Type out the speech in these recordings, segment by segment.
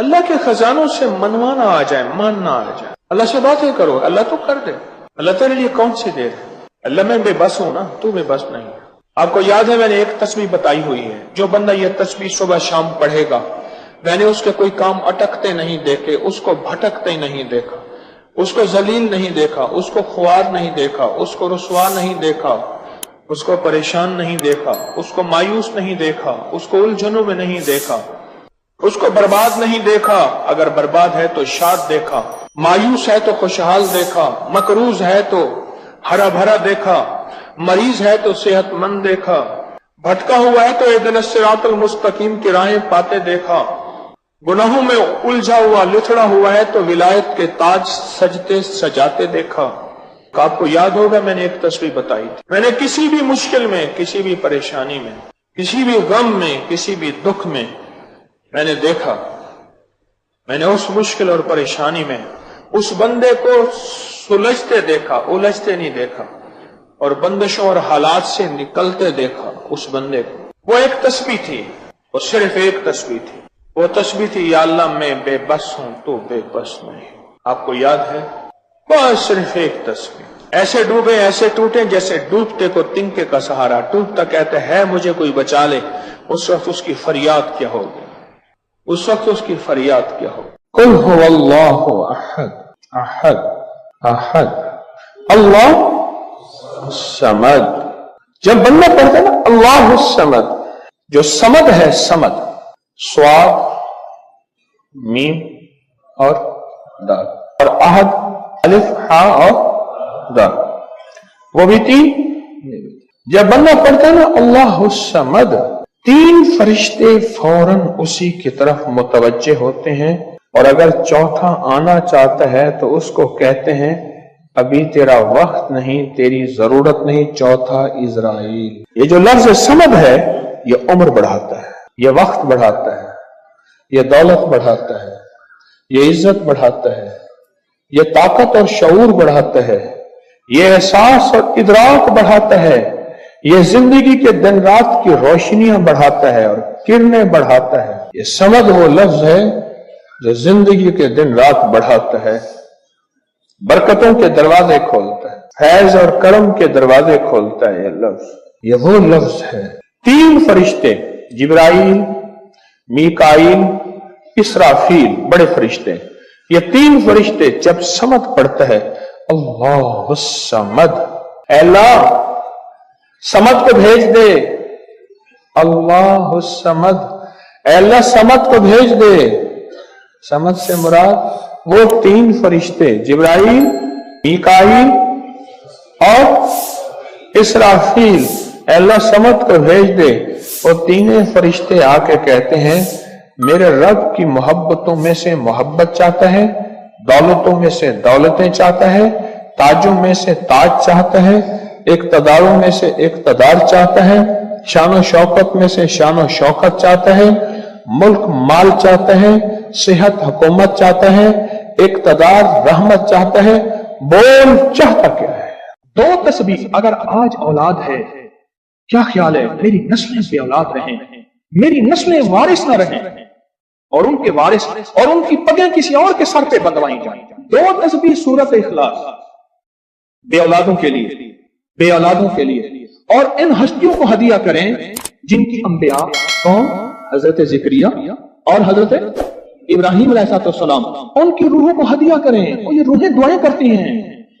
اللہ کے خزانوں سے منوانا آ جائے، ماننا آ جائے، اللہ سے باتیں کرو، اللہ تو کر دے۔ اللہ تیرے لیے کون سی دیر ہے؟ اللہ میں بے بس ہوں نا، تو بے بس نہیں ہے۔ آپ کو یاد ہے میں نے ایک تسبیح بتائی ہوئی ہے، جو بندہ یہ تسبیح صبح شام پڑھے گا، میں نے اس کے کوئی کام اٹکتے نہیں دیکھے، اس کو بھٹکتے نہیں دیکھا، اس کو ذلیل نہیں دیکھا، اس کو خوار نہیں دیکھا، اس کو رسوا نہیں دیکھا، اس کو پریشان نہیں دیکھا، اس کو مایوس نہیں دیکھا، اس کو الجھنوں میں نہیں دیکھا، اس کو برباد نہیں دیکھا، اگر برباد ہے تو شاد دیکھا، مایوس ہے تو خوشحال دیکھا، مقروض ہے تو ہرا بھرا دیکھا، مریض ہے تو صحت مند دیکھا، بھٹکا ہوا ہے تو اہدنا الصراط المستقیم کی راہیں پاتے دیکھا، گناہوں میں الجھا ہوا لتڑا ہوا ہے تو ولایت کے تاج سجتے سجاتے دیکھا۔ آپ کو یاد ہوگا میں نے ایک تسبیح بتائی تھی، میں نے کسی بھی مشکل میں، کسی بھی پریشانی میں، کسی بھی غم میں، کسی بھی دکھ میں میں نے دیکھا، میں نے اس مشکل اور پریشانی میں اس بندے کو سلجھتے دیکھا، الجھتے نہیں دیکھا، اور بندشوں اور حالات سے نکلتے دیکھا اس بندے کو۔ وہ ایک تسبیح تھی، وہ صرف ایک تسبیح تھی، وہ تسبیح تھی یا اللہ میں بے بس ہوں تو بے بس نہیں۔ آپ کو یاد ہے؟ بس صرف ایک تسبیح۔ ایسے ڈوبے ایسے ٹوٹے جیسے ڈوبتے کو تنکے کا سہارا، ٹوٹتا کہتے ہے مجھے کوئی بچا لے، اس وقت اس کی فریاد کیا ہوگی؟ اس وقت اس کی فریاد کیا ہو؟ قل هو اللہ احد احد احد اللہ الصمد۔ جب بندہ پڑھتا ہے نا اللہ الصمد، جو صمد ہے، صمد صاد میم اور دال، اور احد الف ہا اور دال، وہ بھی تین۔ جب بندہ پڑھتا ہے نا اللہ الصمد، تین فرشتے فوراً اسی کی طرف متوجہ ہوتے ہیں، اور اگر چوتھا آنا چاہتا ہے تو اس کو کہتے ہیں ابھی تیرا وقت نہیں، تیری ضرورت نہیں، چوتھا اسرائیل۔ یہ جو لفظ صمد ہے یہ عمر بڑھاتا ہے، یہ وقت بڑھاتا ہے، یہ دولت بڑھاتا ہے، یہ عزت بڑھاتا ہے، یہ طاقت اور شعور بڑھاتا ہے، یہ احساس اور ادراک بڑھاتا ہے، یہ زندگی کے دن رات کی روشنیاں بڑھاتا ہے اور کرنیں بڑھاتا ہے۔ یہ صمد وہ لفظ ہے جو زندگی کے دن رات بڑھاتا ہے، برکتوں کے دروازے کھولتا ہے، فیض اور کرم کے دروازے کھولتا ہے۔ یہ لفظ، یہ وہ لفظ ہے۔ تین فرشتے، جبرائیل، میکائیل، اسرافیل، بڑے فرشتے، یہ تین فرشتے جب صمد پڑھتا ہے اللہ الصمد، اے اللہ صمد کو بھیج دے، اللہ الصمد، اے اللہ صمد کو بھیج دے۔ صمد سے مراد وہ تین فرشتے جبرائیل، میکائیل اور اسرافیل، اے اللہ صمد کو بھیج دے۔ وہ تینوں فرشتے آ کے کہتے ہیں میرے رب کی محبتوں میں سے محبت چاہتا ہے، دولتوں میں سے دولتیں چاہتا ہے، تاجوں میں سے تاج چاہتا ہے، اقتداروں میں سے اقتدار چاہتا ہے، شان و شوکت میں سے شان و شوکت چاہتا ہے، ملک مال چاہتا ہے، صحت حکومت چاہتا ہے، اقتدار رحمت چاہتا ہے۔ بول چاہتا کیا ہے؟ دو تسبیح اگر آج اولاد ہے، کیا خیال ہے میری نسلیں بے اولاد رہیں، میری نسلیں وارث نہ رہیں، اور ان کے وارث اور ان کی پگیں کسی اور کے سر پہ بندوائی جائیں۔ دو تسبیح سورۃ اخلاص، بے اولادوں کے لیے، بے اولادوں کے لیے، اور ان ہستیوں کو ہدیہ کریں جن کی انبیاء کون؟ حضرت زکریا اور حضرت ابراہیم علیہ السلام، ان کی روحوں کو ہدیہ کریں۔ اور یہ روحیں دعائیں کرتی ہیں،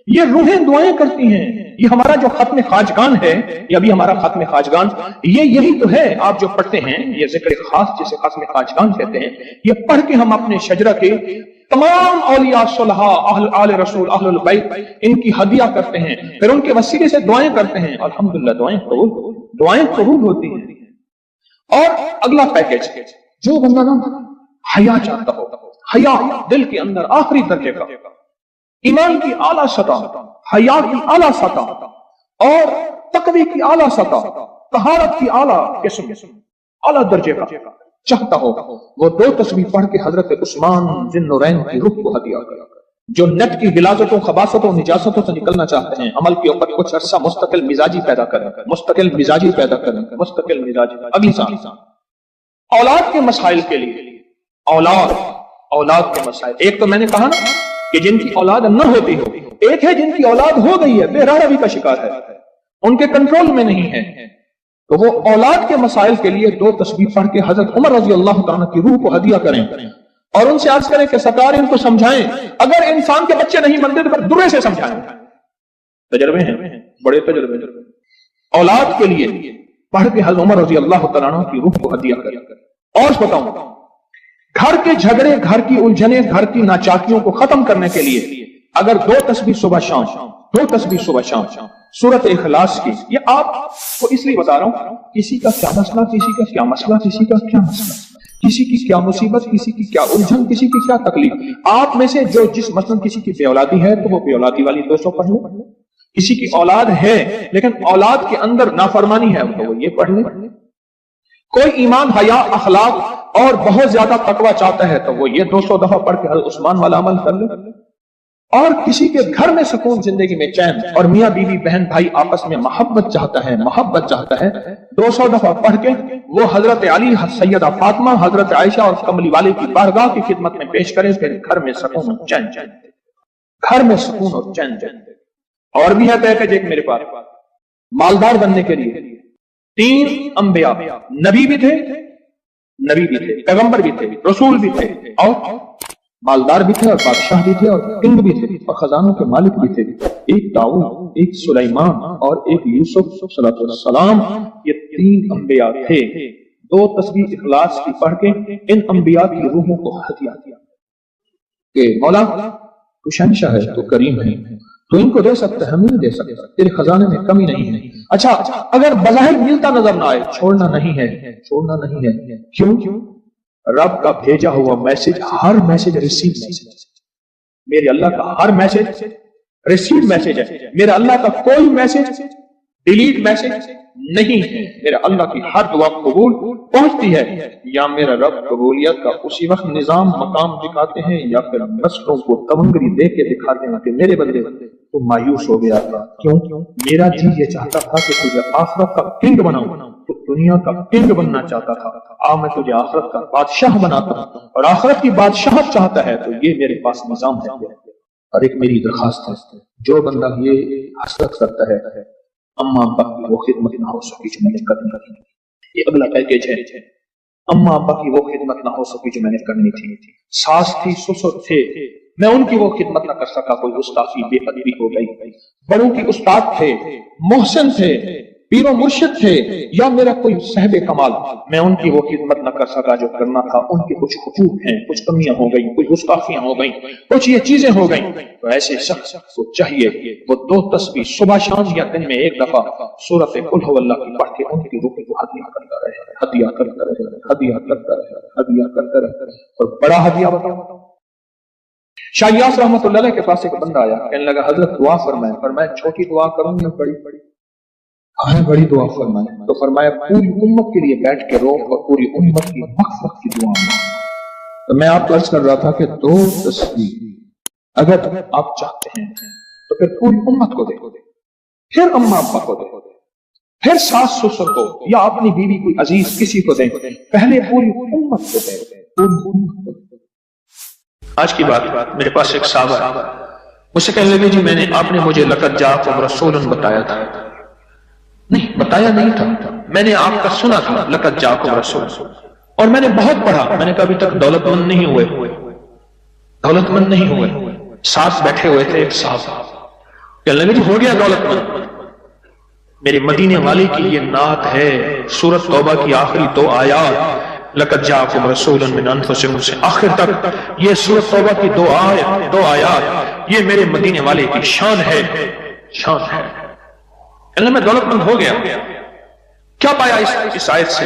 یہ روحیں دعائیں کرتی ہیں۔ یہ ہمارا جو ختم خواجگان ہے، یہ ابھی ہمارا ختم خواجگان، یہ یہی تو ہے آپ جو پڑھتے ہیں، یہ ذکر خاص جسے ختم خواجگان کہتے ہیں، یہ پڑھ کے ہم اپنے شجرہ کے تمام اولیاء صلحاء، اہل آل رسول، اہل البیت، ان کی ہدیہ کرتے ہیں، پھر ان کے وسیلے سے دعائیں کرتے ہیں۔ الحمدللہ دعائیں قبول ہوتی ہیں۔ اور اگلا پیکج، جو بندہ نا حیا چاہتا ہو، حیا دل کے اندر آخری درجے کا، ایمان کی اعلیٰ سطح، حیا کی اعلیٰ سطح، اور تقوی کی اعلیٰ سطح، طہارت کی اعلیٰ قسم، اعلیٰ درجے کا چاہتا ہو، وہ دو تسبیح پڑھ کے حضرت عثمان ذی النورین کی روح کو ہدیہ کرے۔ جو نیٹ کی غلاظتوں، خباثتوں، نجاستوں سے نکلنا چاہتے ہیں، عمل کے اوپر کچھ عرصہ مستقل مزاجی پیدا کریں، مستقل مزاجی پیدا کریں، مستقل مزاجی۔ اگلی سال اولاد کے مسائل کے لیے، اولاد اولاد کے مسائل. ایک تو میں نے کہا نا کہ جن کی اولاد نہ ہوتی ہو، ایک ہے جن کی اولاد ہو گئی ہے، بے روی کا شکار ہے، ان کے کنٹرول میں نہیں ہے. تو وہ اولاد کے مسائل کے لیے 2 تسبیح پڑھ کے حضرت عمر رضی اللہ تعالیٰ کی روح کو ہدیہ کریں اور ان سے عرض کریں کہ سرکار ان کو سمجھائیں. اگر انسان کے بچے نہیں بنتے تو پھر درے سے سمجھائیں. تجربے ہیں، بڑے تجربے. اولاد کے لیے پڑھ کے حضرت عمر رضی اللہ تعالیٰ کی روح کو ہدیہ کریں. اور بتاؤں، گھر کے جھگڑے، گھر کی الجھنیں، گھر کی ناچاکیوں کو ختم کرنے کے لیے اگر 2 تسبیح صبح شام، 2 تسبیح صبح شام سورۃ اخلاص کی. یہ آپ کو اس لیے بتا رہا ہوں، کسی کا کیا مسئلہ، کسی کا کیا مسئلہ، کسی کا کیا مسئلہ، کسی کی کیا مصیبت، کسی کی کیا الجھن، کسی کی کیا تکلیف. آپ میں سے جو جس مثلا کسی کی بے اولادی ہے تو وہ بے اولادی والی 200 پڑھ لیں. کسی کی اولاد ہے لیکن اولاد کے اندر نافرمانی ہے تو وہ یہ پڑھ لیں. کوئی ایمان، حیا، اخلاق اور بہت زیادہ تقوی چاہتا ہے تو وہ یہ 200 دفعہ پڑھ کے حضرت عثمان والا عمل کر لے. اور کسی کے گھر میں سکون، زندگی میں چین، اور میاں بیوی بہن بھائی آپس میں محبت چاہتا ہے 200 دفعہ پڑھ کے وہ حضرت علی، سیدہ فاطمہ، حضرت عائشہ اور کملی والے کی بارگاہ کی خدمت میں پیش کرے. پھر گھر میں سکون اور چین، گھر میں سکون اور چین. اور بھی ہے پیکج ایک میرے پاس مالدار بننے کے لیے. 3 انبیاء، نبی بھی تھے، پیغمبر بھی تھے، رسول بھی تھے، اور مالدار بھی تھے، اور بادشاہ بھی تھے، اور کنگ بھی تھے، اور خزانوں کے مالک بھی تھے. ایک داؤد، ایک سلیمان اور ایک یوسف صلی اللہ علیہ وسلم. یہ 3 انبیاء تھے. 2 تسبیح اخلاص کی پڑھ کے ان انبیاء کی روحوں کو ہدیہ دیا کہ مولا تو شہنشاہ ہے، تو کریم ہے، تو ان کو دے سکتا ہے، ہمیں نہیں دے سکتا، تیرے خزانے میں کمی نہیں ہے. اچھا اگر بظاہر ملتا نظر نہ آئے، چھوڑنا نہیں ہے. کیوں؟ رب کا بھیجا ہوا میسج، ہر میسج ریسیو میسج. میرے اللہ کا ہر میسج ریسیو میسج ہے. میرا اللہ کا کوئی میسج ڈیلیٹ میسج نہیں ہے. میرا اللہ کی ہر دعا قبول پہنچتی ہے. یا میرا رب قبولیت کا اسی وقت نظام مقام دکھاتے ہیں، یا پھر مسئلوں کو تونگری دے کے دکھاتے ہیں کہ میرے بندے تو مایوس ہو گیا تھا. کیوں؟ میرا جی یہ چاہتا تھا کہ تجھے آخرت کا کنگ بناؤں، تو دنیا کا کنگ بننا چاہتا تھا. میں تجھے آخرت کا بادشاہ بناتا ہوں، اور آخرت کی بادشاہت چاہتا ہے تو یہ میرے پاس نظام ہے. اور ایک میری درخواست ہے، جو بندہ یہ حسرت کرتا ہے اما ابا کی وہ خدمت نہ ہو سکی جو میں نے کرنی تھی. یہ اگلا پیکیج ہے. اما ابا کی وہ خدمت نہ ہو سکی جو میں نے کرنی تھی. ساس تھی، سسر تھے، میں ان کی وہ خدمت نہ کر سکا. کوئی گستاخی، بے ادبی ہو گئی. بڑوں کی استاد تھے، محسن تھے، پیر و مرشد تھے، یا میرا کوئی صاحب کمال، میں ان کی وہ خدمت نہ کر سکا جو کرنا تھا. ان کے کچھ حقوق ہیں، کچھ کمیاں ہو گئی، کچھ گستاخیاں ہو گئی، کچھ یہ چیزیں ہو گئیں. تو ایسے شخص کو چاہیے وہ 2 تسبیح صبح شام یا دن میں 1 دفعہ سورۃ قل هو اللہ کی پڑھ کے ان کی روح کو ہدیہ کرتا رہے. اور بڑا ہدیہ بتاؤ، شاہ یاس رحمۃ اللہ علیہ کے پاس ایک بندہ آیا، کہنے لگا حضرت دعا فرمائیں. فرمایا چھوٹی دعا کروں یا بڑی؟ بڑی دعا فرمائیں. تو فرمایا پوری امت کے لیے بیٹھ کے رو اور پوری امت کی مغفرت کی دعا. تو میں آپ کو عرض کر رہا تھا کہ 2 تسبیح اگر آپ چاہتے ہیں تو پھر پوری امت کو دے، پھر اما ابا کو دے، پھر ساس سسر کو، یا اپنی بیوی کوئی عزیز کسی کو دیں. پہلے پوری امت کو دے. آج کی بات، میرے پاس ایک صحابہ مجھ سے کہنے لگے جی میں نے، آپ نے مجھے لقد جاءکم رسول بتایا تھا. نہیں، بتایا نہیں تھا، میں نے آپ کا سنا تھا لقد جاءکم رسول، اور میں نے بہت پڑھا. میں نے کہا ابھی تک دولت مند نہیں ہوئے. ساتھ بیٹھے ہوئے تھے ایک صاحب، کہنے لگے جی ہو گیا دولت مند. میرے مدینے والے کی یہ نعت ہے، سورۃ توبہ کی آخری 2 آیات، لقد جاءکم رسول من انفسکم سے آخر تک یہ سورۃ توبہ کی 2 آیات، یہ میرے مدینے والے کی شان ہے. اللہ میں دولت مند ہو گیا. کیا پایا اس آیت سے؟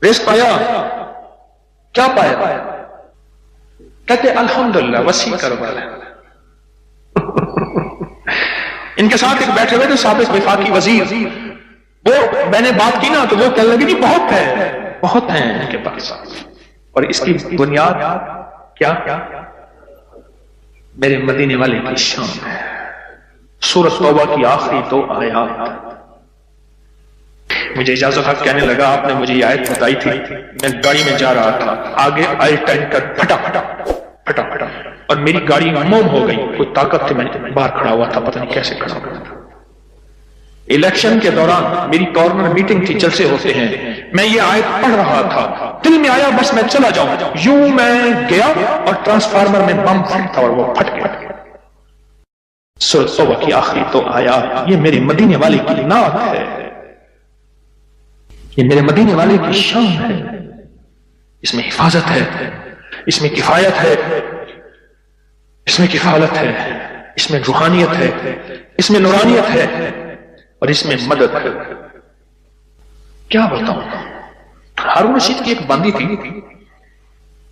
رزق پایا؟ کیا پایا؟ کہتے الحمدللہ وسیع کاروبار ہے. ان کے ساتھ ایک بیٹھے ہوئے تھے سابق وفاقی وزیر، وہ میں نے بات کی نا تو وہ کہنے لگے جی بہت ہیں ان کے پاس، اور اس کی بنیاد کیا؟ میرے مدینے والے کی شان ہے. سورۃ توبہ کی آخری 2 آیات. مجھے اجازت حق کہنے لگا آپ نے مجھے یہ آیت بتائی تھی، میں گاڑی میں جا رہا تھا، آگے آئل ٹینکر پھٹا اور میری گاڑی موم ہو گئی، کوئی طاقت تھی، میں باہر کھڑا ہوا تھا، پتہ نہیں کیسے کھڑا ہوا تھا۔ الیکشن کے دوران میری کارنر میٹنگ تھی، جلسے ہوتے ہیں، میں یہ آیت پڑھ رہا تھا، دل میں آیا بس میں چلا جاؤں، یوں میں گیا اور ٹرانسفارمر میں بم پھٹ تھا اور وہ پھٹ گیا۔ سورۃ توبہ کی آخری تو آیات، یہ میرے مدینے والے کی نعت ہے، یہ میرے مدینے والے کی شان ہے، اس میں حفاظت ہے، اس میں کفایت ہے، اس میں کفالت ہے، اس میں روحانیت ہے، اس میں نورانیت ہے اور اس میں مدد ہے۔ کیا بتاؤں، ہارون رشید کی ایک باندی تھی،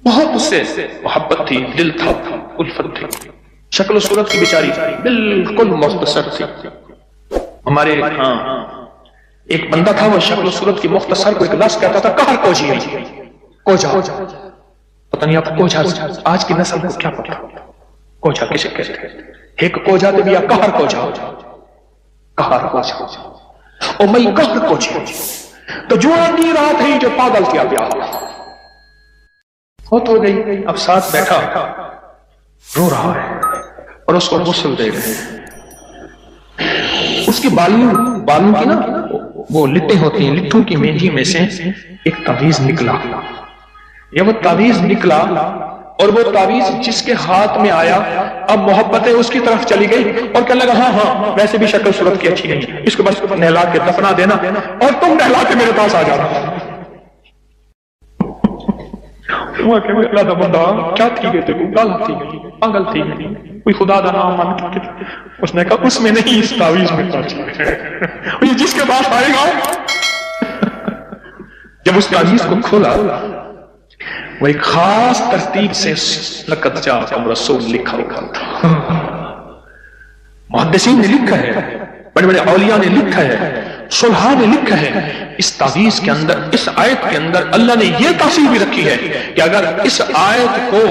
بہت اس سے محبت تھی، دل تھا، الفت تھی، شکل و صورت کی بیچاری بالکل مختصر تھی۔ ہمارے ہاں ایک بندہ تھا، وہ شکل و صورت کی مختصر کو ایک لفظ کہتا تھا کہر کوجی، کوجا، پتہ نہیں آپ کوجا آج کی نسل کو کیا پتا کوجا کسے کہتے ہیں، ایک کوجا تو بیا کہر کوجا، کہر کوجا او میں کہر کوجا تو جوان کی رات ہے جو پاگل کیا گیا، فوت ہو گئی، اب ساتھ بیٹھا رو رہا ہے اور اس کو غسل دے رہے ہیں، اس کی بالوں کی نا وہ لٹیں ہوتی ہیں، لٹوں کی مینجی میں سے ایک تعویذ نکلا، یا وہ تعویذ نکلا اور وہ تعویذ جس کے ہاتھ میں آیا اب محبتیں اس کی طرف چلی گئی اور کہنے لگا ہاں ویسے بھی شکل صورت کی اچھی نہیں، اس کو بس نہلا کے دفنا دینا اور تم نہلا کے میرے پاس آ جانا۔ بندہ کیا تھی گئے تھے، گالا تھی گئی، پاگل تھی گئی، کوئی خدا دا نام مان کے، اس نے کہا اس میں نہیں، اس تعویذ میں یہ جس کے پاس آئے گا۔ جب اس تعویذ کو کھولا وہ ایک خاص ترتیب سے لقد جاءکم رسول لکھا ہوا تھا، محدثین نے لکھا ہے، بڑے بڑے اولیاء نے لکھا ہے، صلحاء نے لکھا ہے، اس تعویذ کے اندر، اس آیت کے اندر اللہ نے یہ تاثیر بھی رکھی ہے کہ اگر اس آیت کو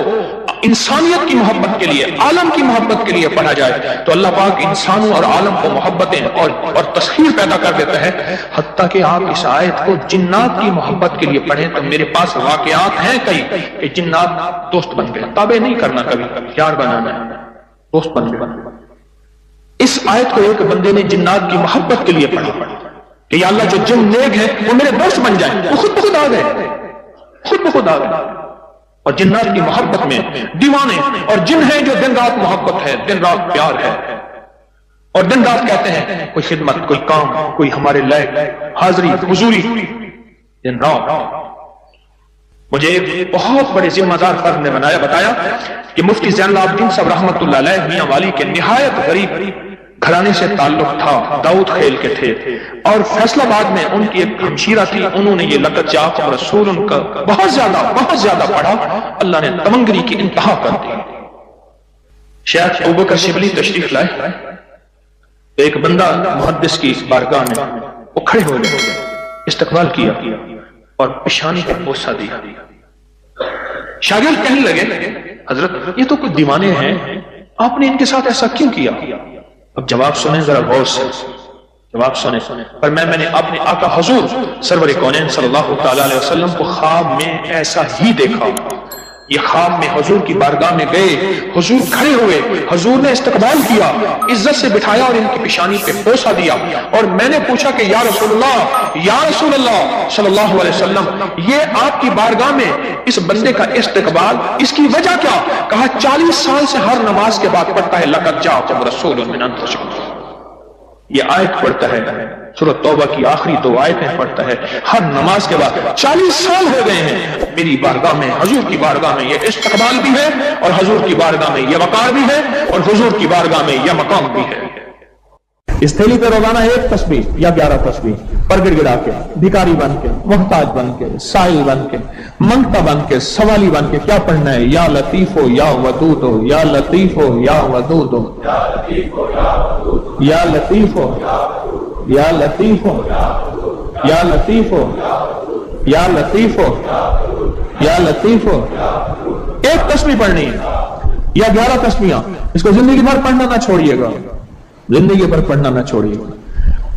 انسانیت کی محبت کے لیے، عالم کی محبت کے لیے پڑھا جائے تو اللہ پاک انسانوں اور عالم کو محبتیں اور تسخیر پیدا کر دیتا ہے، حتیٰ کہ آپ اس آیت کو جنات کی محبت کے لیے پڑھیں تو میرے پاس واقعات ہیں کئی کہ جنات دوست بن گئے، تابع نہیں کرنا، کبھی یار بنانا ہے، دوست بن گئے۔ اس آیت کو ایک بندے نے جنات کی محبت کے لیے پڑھا کہ یا اللہ جو جن نیک ہیں وہ میرے دوست بن جائیں، وہ خود بخود آ گئے، خود بخود آ گئے، اور جنات کی محبت میں دیوانے اور جن ہیں جو دن رات محبت ہے، دن رات پیار ہے، اور دن رات کہتے ہیں کوئی خدمت، کوئی کام، کوئی ہمارے لائق حاضری حضوری، دن رات۔ مجھے ایک بہت بڑے ذمہ دار فرد نے بتایا کہ مفتی زین العابدین صاحب رحمۃ اللہ علیہ میاں والی کے نہایت غریب گھرانے سے تعلق تھا، داؤد خیل کے تھے، اور فیصل آباد میں ان کی ایک ہمشیرہ تھی، انہوں نے یہ لقد جاءکم رسول ان کا بہت زیادہ پڑھا، اللہ نے تمنگری کی انتہا کر دی۔ شیخ ابوبکر شبلی تشریف لائے، ایک بندہ محدث کی بارگاہ میں وہ کھڑے ہو گئے، استقبال کیا اور پیشانی پر بوسہ دیا۔ شاگرد کہنے لگے حضرت یہ تو کچھ دیوانے ہیں، آپ نے ان کے ساتھ ایسا کیوں کیا؟ اب جواب سنیں ذرا غور سے، جواب سنیں۔ پر میں نے اپنے آقا حضور سرور کونین صلی اللہ تعالی علیہ وسلم کو خواب میں ایسا ہی دیکھا، یہ خواب میں حضور کی بارگاہ میں گئے، حضور کھڑے ہوئے، حضور نے استقبال کیا، عزت سے بٹھایا اور ان کی پیشانی پہ بوسہ دیا، اور میں نے پوچھا کہ یا رسول اللہ صلی اللہ علیہ وسلم یہ آپ کی بارگاہ میں اس بندے کا استقبال، اس کی وجہ کیا؟ کہا 40 سال سے ہر نماز کے بعد پڑھتا ہے لقد جاءکم رسول من انفسکم، یہ آیت پڑھتا ہے، سورۃ توبہ کی آخری 2 آیتیں پڑھتا ہے ہر نماز کے بعد، 40 سال ہو گئے ہیں میری بارگاہ میں، حضور کی بارگاہ میں یہ استقبال بھی ہے، اور حضور کی بارگاہ میں یہ وقار بھی ہے، اور حضور کی بارگاہ میں یہ مقام بھی ہے۔ اس تھیلی پہ روزانہ 1 تسبیح یا 11 تسبیح پر گڑ گڑا کے، بھکاری بن کے، محتاج بن کے، سائل بن کے، منگتا بن کے، سوالی بن کے کیا پڑھنا ہے؟ یا لطیف ہو یا ودود ہو، یا لطیف ہو یا ودود ہو، یا لطیف ہو یا لطیف ہو، یا لطیف ہو یا لطیف ہو یا لطیف ہو یا لطیف ہو۔ 1 تسبیح پڑھنی ہے یا 11 تسبیحاں، اس کو زندگی بھر پڑھنا نہ چھوڑیے گا، زندگی بھر پڑھنا نہ چھوڑیے گا۔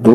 2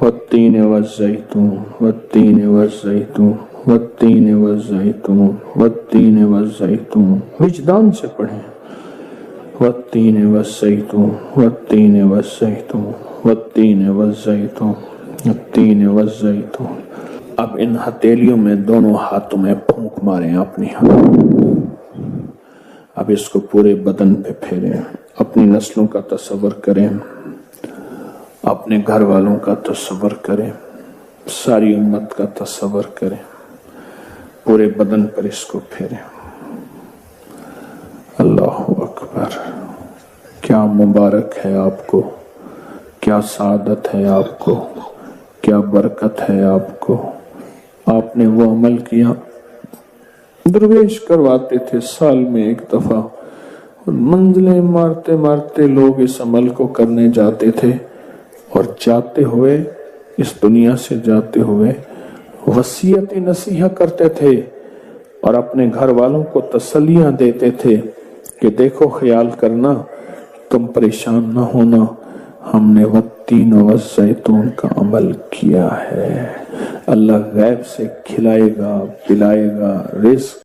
والتین والزیتون والتین والزیتون والتین والزیتون والتین والزیتون، وجدان سے پڑھیں، والتین والزیتون والتین والزیتون والتین والزیتون والتین والزیتون۔ اب ان ہتھیلیوں میں دونوں ہاتھوں میں پھونک ماریں اپنی اب اس کو پورے بدن پہ پھیریں، اپنی نسلوں کا تصور کریں، اپنے گھر والوں کا تصور کریں، ساری امت کا تصور کریں، پورے بدن پر اس کو پھیریں۔ اللہ اکبر، کیا مبارک ہے آپ کو، کیا سعادت ہے آپ کو، کیا برکت ہے آپ کو۔ آپ نے وہ عمل کیا، درویش کرواتے تھے سال میں ایک دفعہ، اور منزلیں مارتے مارتے لوگ اس عمل کو کرنے جاتے تھے، اور جاتے ہوئے اس دنیا سے جاتے ہوئے وصیت نصیحہ کرتے تھے اور اپنے گھر والوں کو تسلیاں دیتے تھے کہ دیکھو خیال کرنا، تم پریشان نہ ہونا، ہم نے والتین والزیتون کا عمل کیا ہے۔ اللہ غیب سے کھلائے گا، پلائے گا، رزق